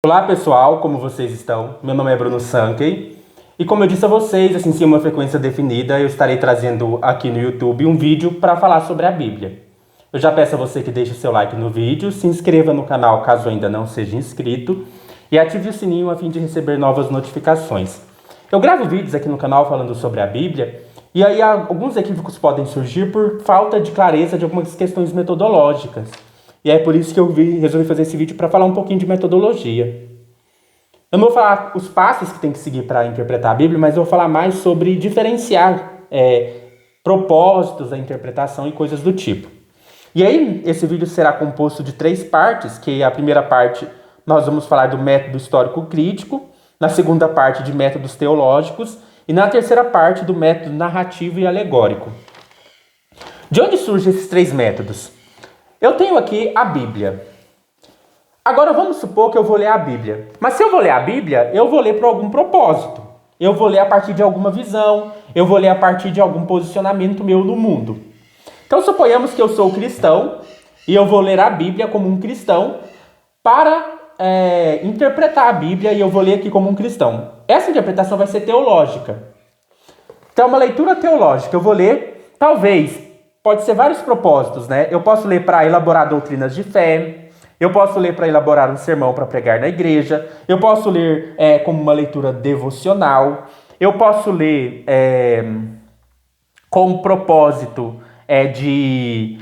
Olá pessoal, como vocês estão? Meu nome é Bruno Sankey e como eu disse a vocês, assim, sem uma frequência definida, eu estarei trazendo aqui no YouTube um vídeo para falar sobre a Bíblia. Eu já peço a você que deixe o seu like no vídeo, se inscreva no canal caso ainda não seja inscrito e ative o sininho a fim de receber novas notificações. Eu gravo vídeos aqui no canal falando sobre a Bíblia e aí alguns equívocos podem surgir por falta de clareza de algumas questões metodológicas. E é por isso que eu resolvi fazer esse vídeo para falar um pouquinho de metodologia. Eu não vou falar os passos que tem que seguir para interpretar a Bíblia, mas eu vou falar mais sobre diferenciar propósitos da interpretação e coisas do tipo. E aí, esse vídeo será composto de 3 partes, que a primeira parte nós vamos falar do método histórico crítico, na segunda parte de métodos teológicos e na terceira parte do método narrativo e alegórico. De onde surgem esses 3 métodos? Eu tenho aqui a Bíblia. Agora vamos supor que eu vou ler a Bíblia. Mas se eu vou ler a Bíblia, eu vou ler por algum propósito. Eu vou ler a partir de alguma visão. Eu vou ler a partir de algum posicionamento meu no mundo. Então suponhamos que eu sou cristão e eu vou ler a Bíblia como um cristão para interpretar a Bíblia e eu vou ler aqui como um cristão. Essa interpretação vai ser teológica. Então é uma leitura teológica. Eu vou ler, talvez, pode ser vários propósitos, né? Eu posso ler para elaborar doutrinas de fé, eu posso ler para elaborar um sermão para pregar na igreja, eu posso ler como uma leitura devocional, eu posso ler com o propósito de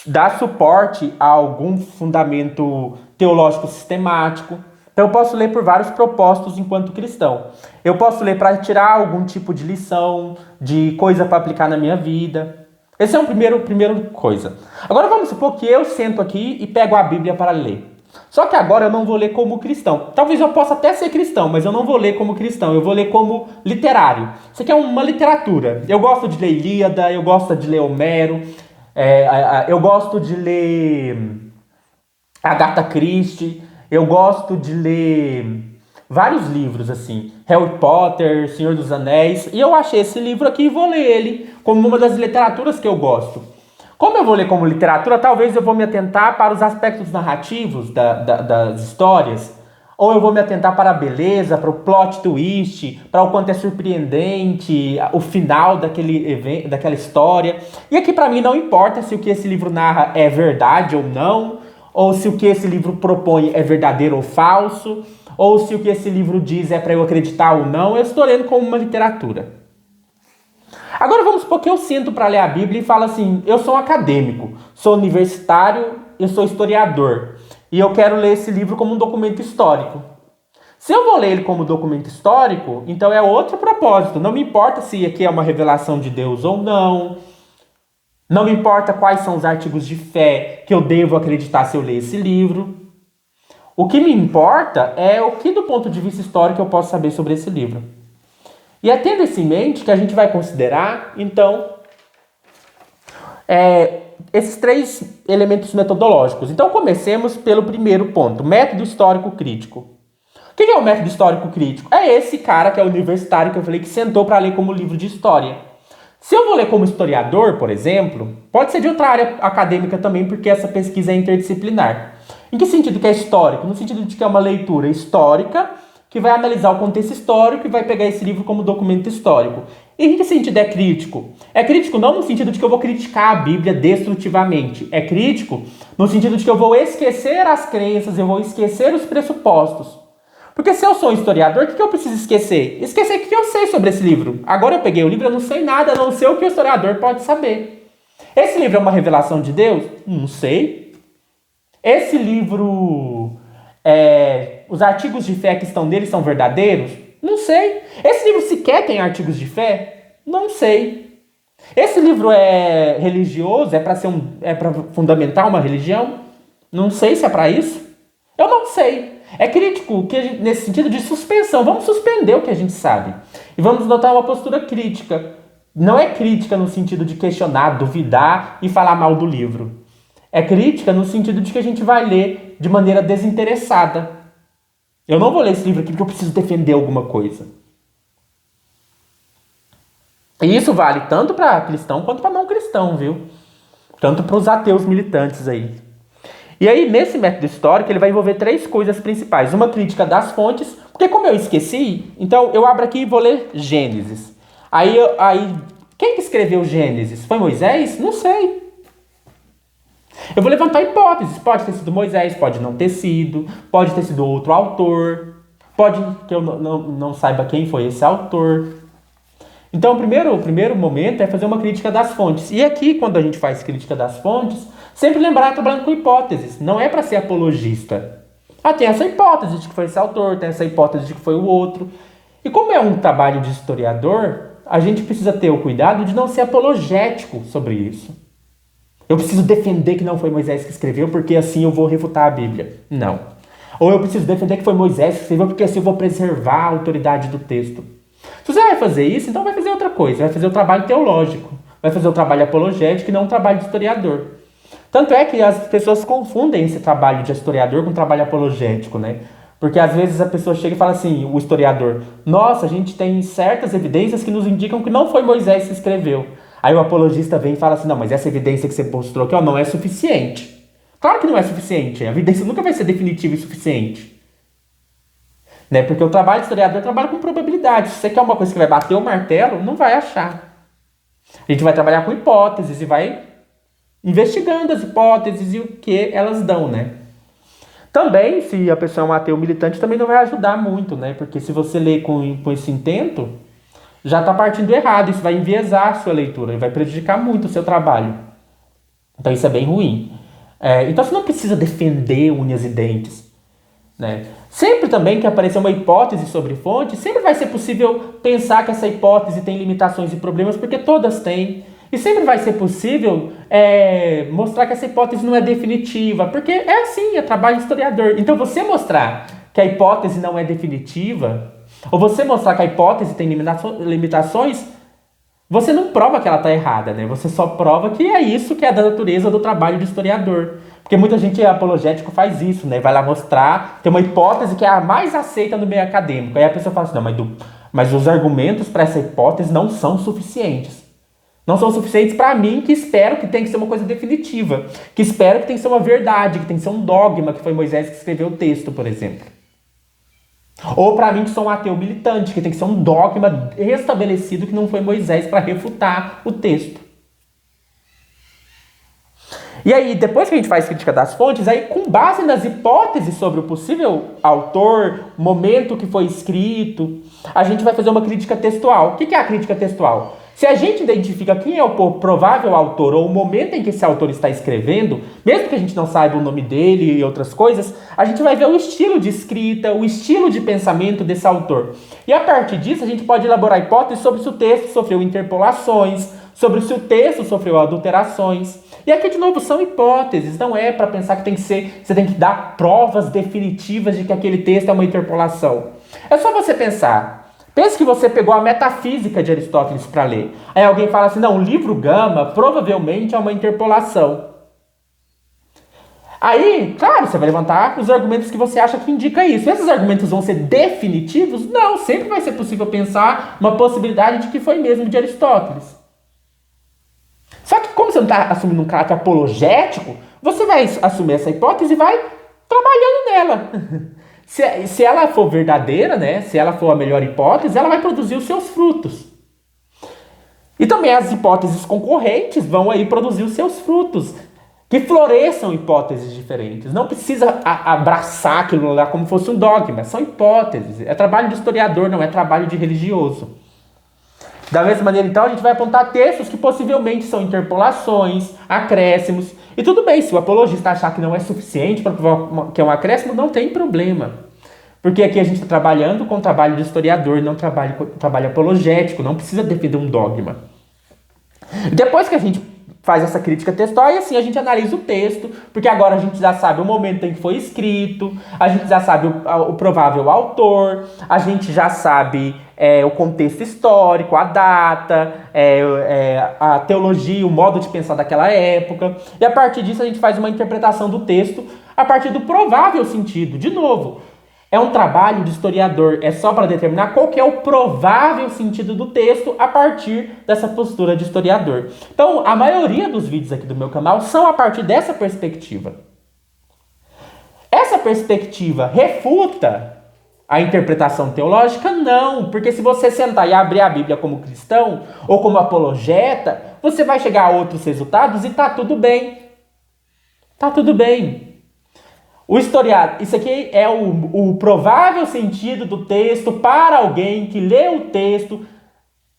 dar suporte a algum fundamento teológico sistemático. Então eu posso ler por vários propósitos enquanto cristão. Eu posso ler para tirar algum tipo de lição, de coisa para aplicar na minha vida. Esse é um primeiro coisa. Agora vamos supor que eu sento aqui e pego a Bíblia para ler. Só que agora eu não vou ler como cristão. Talvez eu possa até ser cristão, mas eu não vou ler como cristão. Eu vou ler como literário. Isso aqui é uma literatura. Eu gosto de ler Ilíada, eu gosto de ler Homero, eu gosto de ler Agatha Christie, eu gosto de ler vários livros, assim, Harry Potter, Senhor dos Anéis, e eu achei esse livro aqui e vou ler ele como uma das literaturas que eu gosto. Como eu vou ler como literatura, talvez eu vou me atentar para os aspectos narrativos das histórias, ou eu vou me atentar para a beleza, para o plot twist, para o quanto é surpreendente, o final daquele evento, daquela história. E aqui para mim não importa se o que esse livro narra é verdade ou não, ou se o que esse livro propõe é verdadeiro ou falso, ou se o que esse livro diz é para eu acreditar ou não, eu estou lendo como uma literatura. Agora vamos supor que eu sento para ler a Bíblia e falo assim, eu sou um acadêmico, sou universitário, eu sou historiador, e eu quero ler esse livro como um documento histórico. Se eu vou ler ele como documento histórico, então é outro propósito. Não me importa se aqui é uma revelação de Deus ou não. Não me importa quais são os artigos de fé que eu devo acreditar se eu ler esse livro. O que me importa é o que, do ponto de vista histórico, eu posso saber sobre esse livro. E é tendo isso em mente que a gente vai considerar, então, esses 3 elementos metodológicos. Então, comecemos pelo primeiro ponto, método histórico crítico. O que é o método histórico crítico? É esse cara que é universitário que eu falei que sentou para ler como livro de história. Se eu vou ler como historiador, por exemplo, pode ser de outra área acadêmica também, porque essa pesquisa é interdisciplinar. Em que sentido que é histórico? No sentido de que é uma leitura histórica que vai analisar o contexto histórico e vai pegar esse livro como documento histórico. E em que sentido é crítico? É crítico não no sentido de que eu vou criticar a Bíblia destrutivamente. É crítico no sentido de que eu vou esquecer as crenças, eu vou esquecer os pressupostos. Porque se eu sou um historiador, o que eu preciso esquecer? Esquecer o que eu sei sobre esse livro. Agora eu peguei o livro, eu não sei nada, a não ser o que o historiador pode saber. Esse livro é uma revelação de Deus? Não sei. Esse livro, os artigos de fé que estão nele são verdadeiros? Não sei. Esse livro sequer tem artigos de fé? Não sei. Esse livro é religioso? É para fundamentar uma religião? Não sei se é para isso. Eu não sei. É crítico nesse sentido de suspensão. Vamos suspender o que a gente sabe. E vamos adotar uma postura crítica. Não é crítica no sentido de questionar, duvidar e falar mal do livro. É crítica no sentido de que a gente vai ler de maneira desinteressada. Eu não vou ler esse livro aqui porque eu preciso defender alguma coisa. E isso vale tanto para cristão quanto para não cristão, viu? Tanto para os ateus militantes aí. E aí, nesse método histórico, ele vai envolver 3 coisas principais. Uma crítica das fontes, porque como eu esqueci, então eu abro aqui e vou ler Gênesis. Aí quem que escreveu Gênesis? Foi Moisés? Não sei. Eu vou levantar hipóteses. Pode ter sido Moisés, pode não ter sido, pode ter sido outro autor, pode que eu não saiba quem foi esse autor. Então, o primeiro momento é fazer uma crítica das fontes. E aqui, quando a gente faz crítica das fontes, sempre lembrar trabalhando com hipóteses. Não é para ser apologista. Tem essa hipótese de que foi esse autor, tem essa hipótese de que foi o outro. E como é um trabalho de historiador, a gente precisa ter o cuidado de não ser apologético sobre isso. Eu preciso defender que não foi Moisés que escreveu, porque assim eu vou refutar a Bíblia. Não. Ou eu preciso defender que foi Moisés que escreveu, porque assim eu vou preservar a autoridade do texto. Se você vai fazer isso, então vai fazer outra coisa. Vai fazer o trabalho teológico. Vai fazer o trabalho apologético e não o trabalho de historiador. Tanto é que as pessoas confundem esse trabalho de historiador com o trabalho apologético, né? Porque às vezes a pessoa chega e fala assim, o historiador, nossa, a gente tem certas evidências que nos indicam que não foi Moisés que escreveu. Aí o apologista vem e fala assim, não, mas essa evidência que você mostrou aqui, ó, não é suficiente. Claro que não é suficiente, a evidência nunca vai ser definitiva e suficiente. Né? Porque o trabalho de historiador trabalha com probabilidade. Se você quer uma coisa que vai bater o martelo, não vai achar. A gente vai trabalhar com hipóteses e vai investigando as hipóteses e o que elas dão, né? Também, se a pessoa é um ateu militante, também não vai ajudar muito, né? Porque se você lê com esse intento, já está partindo errado. Isso vai enviesar a sua leitura e vai prejudicar muito o seu trabalho. Então isso é bem ruim. Então você não precisa defender unhas e dentes, né? Sempre também que aparecer uma hipótese sobre fonte, sempre vai ser possível pensar que essa hipótese tem limitações e problemas, porque todas têm. E sempre vai ser possível mostrar que essa hipótese não é definitiva, porque é assim, é trabalho de historiador. Então você mostrar que a hipótese não é definitiva, ou você mostrar que a hipótese tem limitações, você não prova que ela está errada, né? Você só prova que é isso que é da natureza do trabalho de historiador. Porque muita gente apologético faz isso, né? Vai lá mostrar, tem uma hipótese que é a mais aceita no meio acadêmico. Aí a pessoa fala assim, não, mas os argumentos para essa hipótese não são suficientes. Não são suficientes para mim, que espero que tem que ser uma coisa definitiva. Que espero que tem que ser uma verdade, que tem que ser um dogma, que foi Moisés que escreveu o texto, por exemplo. Ou para mim, que sou um ateu militante, que tem que ser um dogma estabelecido que não foi Moisés para refutar o texto. E aí, depois que a gente faz crítica das fontes, aí com base nas hipóteses sobre o possível autor, momento que foi escrito, a gente vai fazer uma crítica textual. O que é a crítica textual? Se a gente identifica quem é o provável autor ou o momento em que esse autor está escrevendo, mesmo que a gente não saiba o nome dele e outras coisas, a gente vai ver o estilo de escrita, o estilo de pensamento desse autor. E a partir disso, a gente pode elaborar hipóteses sobre se o texto sofreu interpolações, sobre se o texto sofreu adulterações. E aqui, de novo, são hipóteses, não é para pensar que você tem que dar provas definitivas de que aquele texto é uma interpolação. É só você pensar. Pense que você pegou a Metafísica de Aristóteles para ler. Aí alguém fala assim, não, o livro Gama provavelmente é uma interpolação. Aí, claro, você vai levantar os argumentos que você acha que indica isso. Esses argumentos vão ser definitivos? Não, sempre vai ser possível pensar uma possibilidade de que foi mesmo de Aristóteles. Só que como você não está assumindo um caráter apologético, você vai assumir essa hipótese e vai trabalhando nela. Se ela for verdadeira, né? Se ela for a melhor hipótese, ela vai produzir os seus frutos. E também as hipóteses concorrentes vão aí produzir os seus frutos. Que floresçam hipóteses diferentes. Não precisa abraçar aquilo lá como fosse um dogma. São hipóteses. É trabalho de historiador, não é trabalho de religioso. Da mesma maneira, então, a gente vai apontar textos que possivelmente são interpolações, acréscimos. E tudo bem, se o apologista achar que não é suficiente para provar que é um acréscimo, não tem problema. Porque aqui a gente está trabalhando com trabalho de historiador, não trabalho apologético, não precisa defender um dogma. Depois que a gente faz essa crítica textual, e assim a gente analisa o texto, porque agora a gente já sabe o momento em que foi escrito, a gente já sabe o provável autor, a gente já sabe o contexto histórico, a data, a teologia, o modo de pensar daquela época, e a partir disso a gente faz uma interpretação do texto a partir do provável sentido. De novo, é um trabalho de historiador, é só para determinar qual que é o provável sentido do texto a partir dessa postura de historiador. Então, a maioria dos vídeos aqui do meu canal são a partir dessa perspectiva. Essa perspectiva refuta a interpretação teológica? Não, porque se você sentar e abrir a Bíblia como cristão ou como apologeta, você vai chegar a outros resultados e tá tudo bem. Tá tudo bem. O historiador, isso aqui é o provável sentido do texto para alguém que lê o texto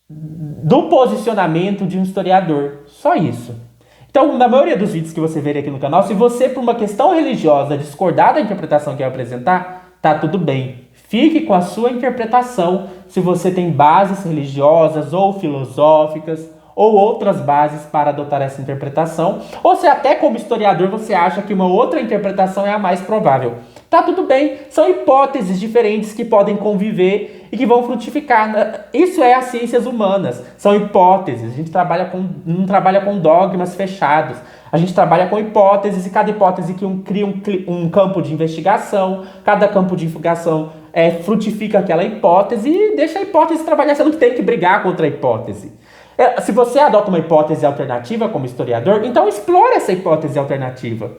do posicionamento de um historiador. Só isso. Então, na maioria dos vídeos que você vê aqui no canal, se você, por uma questão religiosa, discordar da interpretação que eu apresentar, tá tudo bem. Fique com a sua interpretação se você tem bases religiosas ou filosóficas ou outras bases para adotar essa interpretação, ou se até como historiador você acha que uma outra interpretação é a mais provável. Tá tudo bem, são hipóteses diferentes que podem conviver e que vão frutificar. Isso é as ciências humanas, são hipóteses. A gente não trabalha com dogmas fechados. A gente trabalha com hipóteses e cada hipótese cria um campo de investigação, cada campo de investigação frutifica aquela hipótese e deixa a hipótese trabalhar. Você não tem que brigar contra a hipótese. Se você adota uma hipótese alternativa como historiador, então explore essa hipótese alternativa.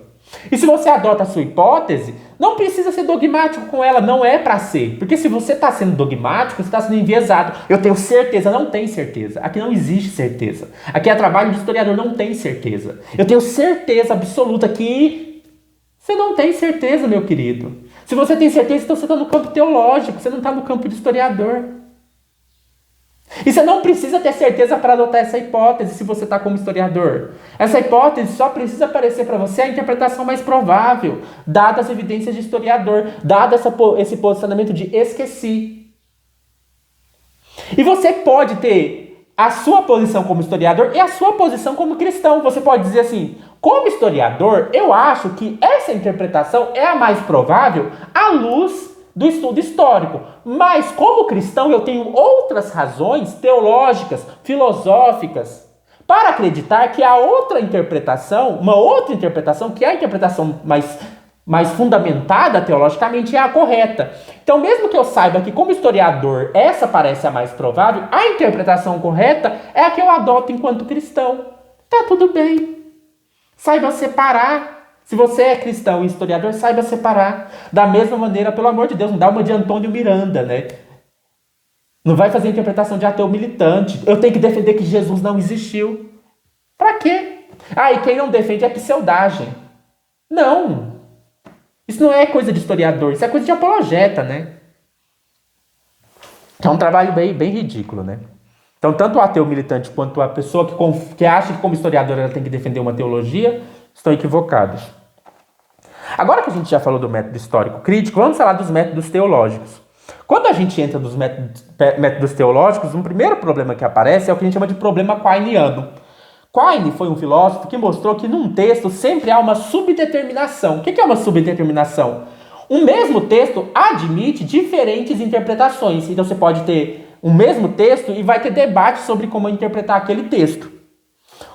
E se você adota a sua hipótese, não precisa ser dogmático com ela, não é para ser. Porque se você está sendo dogmático, você está sendo enviesado. Eu tenho certeza, não tem certeza. Aqui não existe certeza. Aqui é trabalho de historiador, não tem certeza. Eu tenho certeza absoluta que você não tem certeza, meu querido. Se você tem certeza, então você está no campo teológico, você não está no campo de historiador. E você não precisa ter certeza para adotar essa hipótese se você está como historiador. Essa hipótese só precisa aparecer para você a interpretação mais provável, dadas as evidências de historiador, dado esse posicionamento de esqueci. E você pode ter a sua posição como historiador e a sua posição como cristão. Você pode dizer assim, como historiador, eu acho que essa interpretação é a mais provável à luz do estudo histórico. Mas, como cristão, eu tenho outras razões teológicas, filosóficas, para acreditar que a outra interpretação, uma outra interpretação, que é a interpretação mais fundamentada teologicamente, é a correta. Então, mesmo que eu saiba que, como historiador, essa parece a mais provável, a interpretação correta é a que eu adoto enquanto cristão. Tá tudo bem. Saiba separar. Se você é cristão e historiador, saiba separar. Da mesma maneira, pelo amor de Deus, não dá uma de Antônio Miranda, né? Não vai fazer interpretação de ateu militante. Eu tenho que defender que Jesus não existiu. Pra quê? E quem não defende é pseudagem. Não. Isso não é coisa de historiador, isso é coisa de apologeta, né? É um trabalho bem ridículo, né? Então, tanto o ateu militante quanto a pessoa que acha que como historiadora ela tem que defender uma teologia, estão equivocados. Agora que a gente já falou do método histórico crítico, vamos falar dos métodos teológicos. Quando a gente entra nos métodos teológicos, um primeiro problema que aparece é o que a gente chama de problema quainiano. Quine foi um filósofo que mostrou que num texto sempre há uma subdeterminação. O que é uma subdeterminação? Um mesmo texto admite diferentes interpretações. Então você pode ter um mesmo texto e vai ter debate sobre como interpretar aquele texto.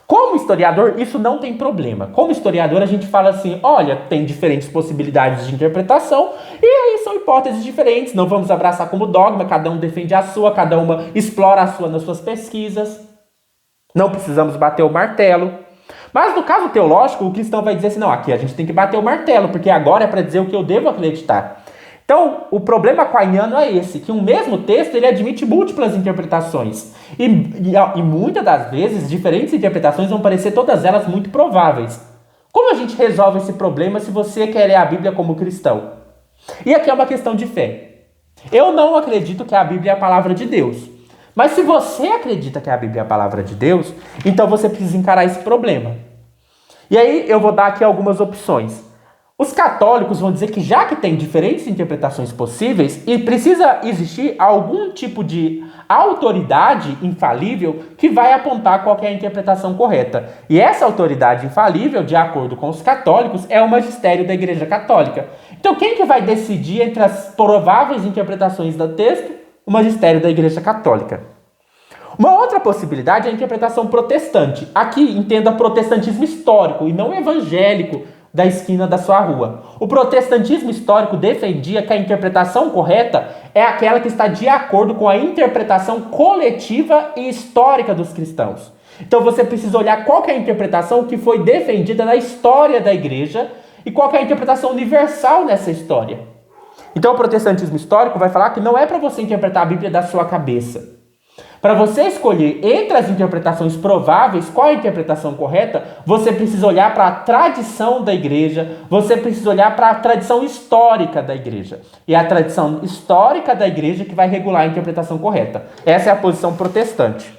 Como historiador, isso não tem problema. Como historiador, a gente fala assim, olha, tem diferentes possibilidades de interpretação e aí são hipóteses diferentes. Não vamos abraçar como dogma, cada um defende a sua, cada uma explora a sua nas suas pesquisas. Não precisamos bater o martelo. Mas no caso teológico, o cristão vai dizer assim, não, aqui a gente tem que bater o martelo, porque agora é para dizer o que eu devo acreditar. Então, o problema quainiano é esse, que um mesmo texto ele admite múltiplas interpretações. E muitas das vezes, diferentes interpretações vão parecer todas elas muito prováveis. Como a gente resolve esse problema se você quer ler a Bíblia como cristão? E aqui é uma questão de fé. Eu não acredito que a Bíblia é a palavra de Deus. Mas se você acredita que a Bíblia é a palavra de Deus, então você precisa encarar esse problema. E aí eu vou dar aqui algumas opções. Os católicos vão dizer que já que tem diferentes interpretações possíveis e precisa existir algum tipo de autoridade infalível que vai apontar qual que é a interpretação correta. E essa autoridade infalível, de acordo com os católicos, é o magistério da Igreja Católica. Então quem que vai decidir entre as prováveis interpretações do texto? O magistério da Igreja Católica. Uma outra possibilidade é a interpretação protestante. Aqui entenda protestantismo histórico e não evangélico da esquina da sua rua. O protestantismo histórico defendia que a interpretação correta é aquela que está de acordo com a interpretação coletiva e histórica dos cristãos. Então você precisa olhar qual que é a interpretação que foi defendida na história da igreja E qual que é a interpretação universal nessa história? Então o protestantismo histórico vai falar que não é para você interpretar a Bíblia da sua cabeça. Para você escolher entre as interpretações prováveis qual é a interpretação correta, você precisa olhar para a tradição da igreja, você precisa olhar para a tradição histórica da igreja. E é a tradição histórica da igreja que vai regular a interpretação correta. Essa é a posição protestante.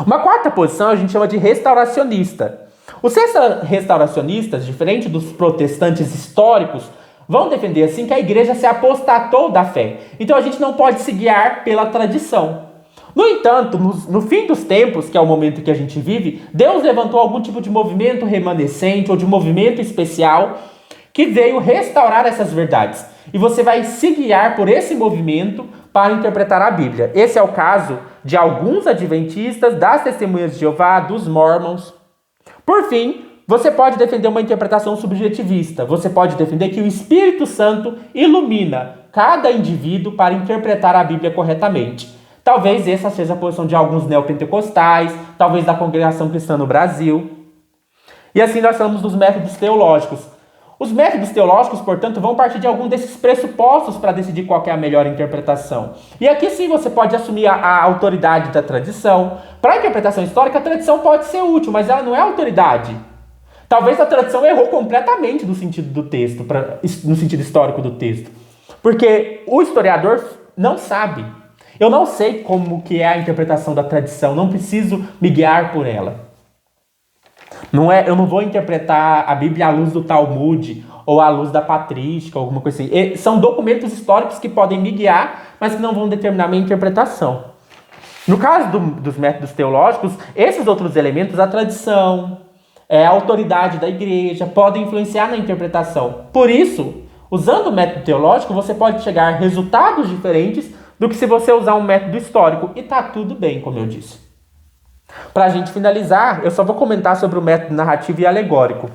Uma quarta posição a gente chama de restauracionista. Os restauracionistas, diferente dos protestantes históricos, vão defender assim que a igreja se apostatou da fé. Então a gente não pode se guiar pela tradição. No entanto, no fim dos tempos, que é o momento que a gente vive, Deus levantou algum tipo de movimento remanescente ou de movimento especial que veio restaurar essas verdades. E você vai se guiar por esse movimento para interpretar a Bíblia. Esse é o caso de alguns adventistas, das testemunhas de Jeová, dos mormons. Por fim, você pode defender uma interpretação subjetivista. Você pode defender que o Espírito Santo ilumina cada indivíduo para interpretar a Bíblia corretamente. Talvez essa seja a posição de alguns neopentecostais, talvez da congregação cristã no Brasil. E assim nós falamos dos métodos teológicos. Os métodos teológicos, portanto, vão partir de algum desses pressupostos para decidir qual é a melhor interpretação. E aqui sim você pode assumir a autoridade da tradição. Para a interpretação histórica, a tradição pode ser útil, mas ela não é autoridade. Talvez a tradição errou completamente no sentido do texto, no sentido histórico do texto. Porque o historiador não sabe. Eu não sei como que é a interpretação da tradição, não preciso me guiar por ela. Eu não vou interpretar a Bíblia à luz do Talmud ou à luz da patrística, alguma coisa assim. São documentos históricos que podem me guiar, mas que não vão determinar minha interpretação. No caso dos métodos teológicos, esses outros elementos, a tradição, a autoridade da igreja, podem influenciar na interpretação. Por isso, usando o método teológico, você pode chegar a resultados diferentes do que se você usar um método histórico. E tá tudo bem, como eu disse. Para a gente finalizar, eu só vou comentar sobre o método narrativo e alegórico.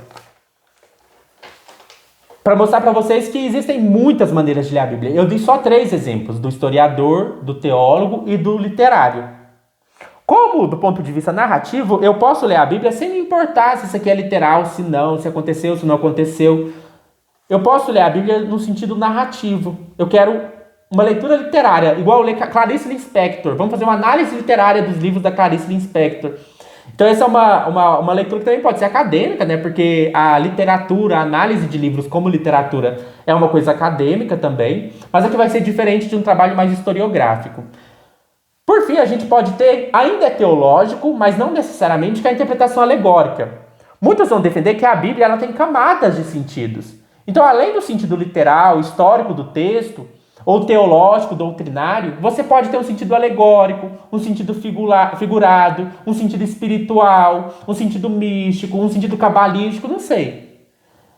Para mostrar para vocês que existem muitas maneiras de ler a Bíblia. Eu dei só 3 exemplos, do historiador, do teólogo e do literário. Como, do ponto de vista narrativo, eu posso ler a Bíblia sem me importar se isso aqui é literal, se não, se aconteceu, se não aconteceu. Eu posso ler a Bíblia no sentido narrativo. Eu quero uma leitura literária, igual eu ler Clarice Lispector. Vamos fazer uma análise literária dos livros da Clarice Lispector. Então essa é uma leitura que também pode ser acadêmica, né? Porque a literatura, a análise de livros como literatura é uma coisa acadêmica também, mas aqui vai ser diferente de um trabalho mais historiográfico. Por fim, a gente pode ter, ainda é teológico, mas não necessariamente, que é a interpretação alegórica. Muitos vão defender que a Bíblia ela tem camadas de sentidos. Então, além do sentido literal, histórico do texto, ou teológico, doutrinário, você pode ter um sentido alegórico, um sentido figurado, um sentido espiritual, um sentido místico, um sentido cabalístico, não sei.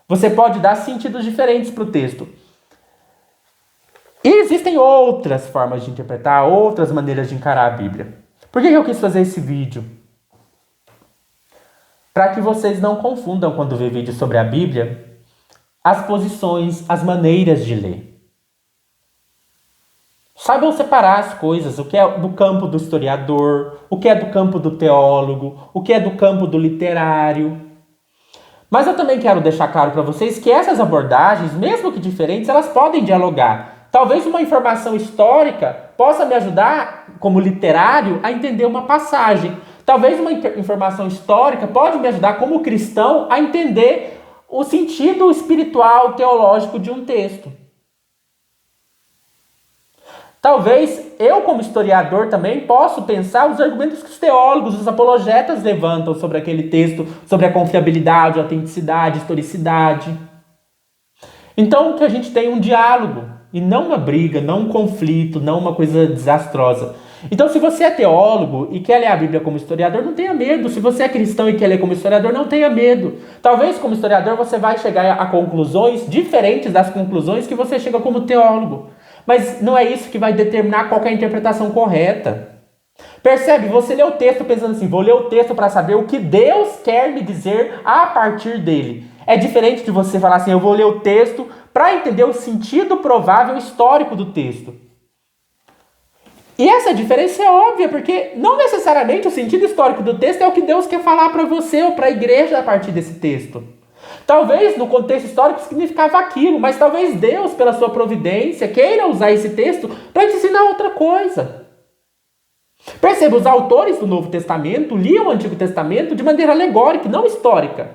Você pode dar sentidos diferentes para o texto. E existem outras formas de interpretar, outras maneiras de encarar a Bíblia. Por que eu quis fazer esse vídeo? Para que vocês não confundam, quando vê vídeos sobre a Bíblia, as posições, as maneiras de ler. Saibam separar as coisas, o que é do campo do historiador, o que é do campo do teólogo, o que é do campo do literário. Mas eu também quero deixar claro para vocês que essas abordagens, mesmo que diferentes, elas podem dialogar. Talvez uma informação histórica possa me ajudar, como literário, a entender uma passagem. Talvez uma informação histórica pode me ajudar, como cristão, a entender o sentido espiritual, teológico de um texto. Talvez eu, como historiador, também possa pensar os argumentos que os teólogos, os apologetas levantam sobre aquele texto, sobre a confiabilidade, a autenticidade, a historicidade. Então, que a gente tenha um diálogo, e não uma briga, não um conflito, não uma coisa desastrosa. Então, se você é teólogo e quer ler a Bíblia como historiador, não tenha medo. Se você é cristão e quer ler como historiador, não tenha medo. Talvez, como historiador, você vai chegar a conclusões diferentes das conclusões que você chega como teólogo. Mas não é isso que vai determinar qual é a interpretação correta. Percebe? Você lê o texto pensando assim, vou ler o texto para saber o que Deus quer me dizer a partir dele. É diferente de você falar assim, eu vou ler o texto para entender o sentido provável histórico do texto. E essa diferença é óbvia, porque não necessariamente o sentido histórico do texto é o que Deus quer falar para você ou para a igreja a partir desse texto. Talvez no contexto histórico significava aquilo, mas talvez Deus, pela sua providência, queira usar esse texto para te ensinar outra coisa. Perceba, os autores do Novo Testamento liam o Antigo Testamento de maneira alegórica, não histórica.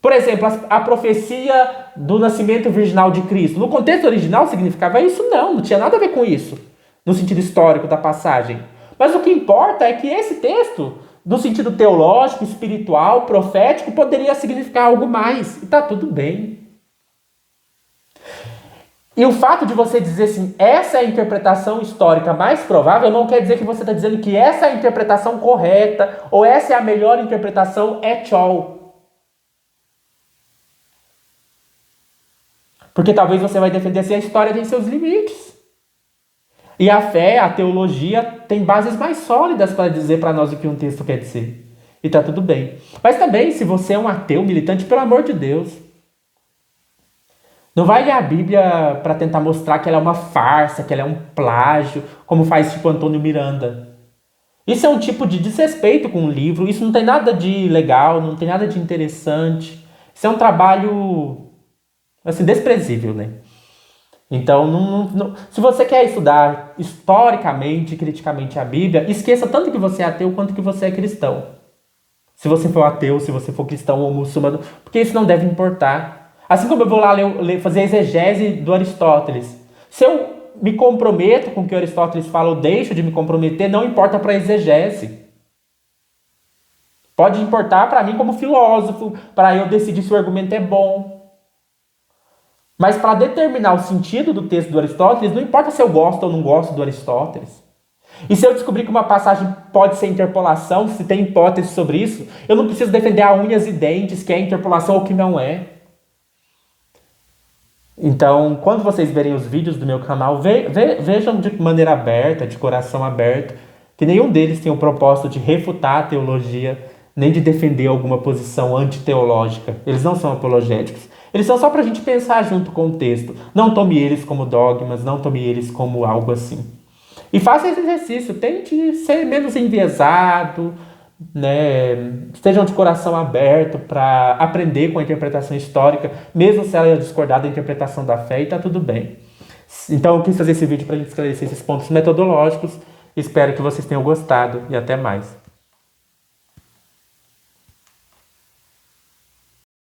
Por exemplo, a profecia do nascimento virginal de Cristo. No contexto original significava isso? Não tinha nada a ver com isso, no sentido histórico da passagem. Mas o que importa é que esse texto, no sentido teológico, espiritual, profético, poderia significar algo mais. E está tudo bem. E o fato de você dizer assim, essa é a interpretação histórica mais provável, não quer dizer que você está dizendo que essa é a interpretação correta, ou essa é a melhor interpretação at all. Porque talvez você vai defender assim, a história tem seus limites. E a fé, a teologia, tem bases mais sólidas para dizer para nós o que um texto quer dizer. E está tudo bem. Mas também, se você é um ateu militante, pelo amor de Deus, não vai ler a Bíblia para tentar mostrar que ela é uma farsa, que ela é um plágio, como faz tipo Antônio Miranda. Isso é um tipo de desrespeito com o livro, isso não tem nada de legal, não tem nada de interessante. Isso é um trabalho, assim, desprezível, né? Então, se você quer estudar historicamente, criticamente a Bíblia, esqueça tanto que você é ateu quanto que você é cristão. Se você for ateu, se você for cristão ou muçulmano, porque isso não deve importar. Assim como eu vou lá fazer a exegese do Aristóteles. Se eu me comprometo com o que o Aristóteles fala ou deixo de me comprometer, não importa para a exegese. Pode importar para mim como filósofo, para eu decidir se o argumento é bom. Mas para determinar o sentido do texto do Aristóteles, não importa se eu gosto ou não gosto do Aristóteles. E se eu descobrir que uma passagem pode ser interpolação, se tem hipótese sobre isso, eu não preciso defender a unhas e dentes que é interpolação ou que não é. Então, quando vocês verem os vídeos do meu canal, vejam de maneira aberta, de coração aberto, que nenhum deles tem o propósito de refutar a teologia, nem de defender alguma posição antiteológica. Eles não são apologéticos. Eles são só para a gente pensar junto com o texto. Não tome eles como dogmas, não tome eles como algo assim. E faça esse exercício, tente ser menos enviesado, né? Estejam de coração aberto para aprender com a interpretação histórica, mesmo se ela discordar da interpretação da fé, e está tudo bem. Então eu quis fazer esse vídeo para a gente esclarecer esses pontos metodológicos. Espero que vocês tenham gostado e até mais.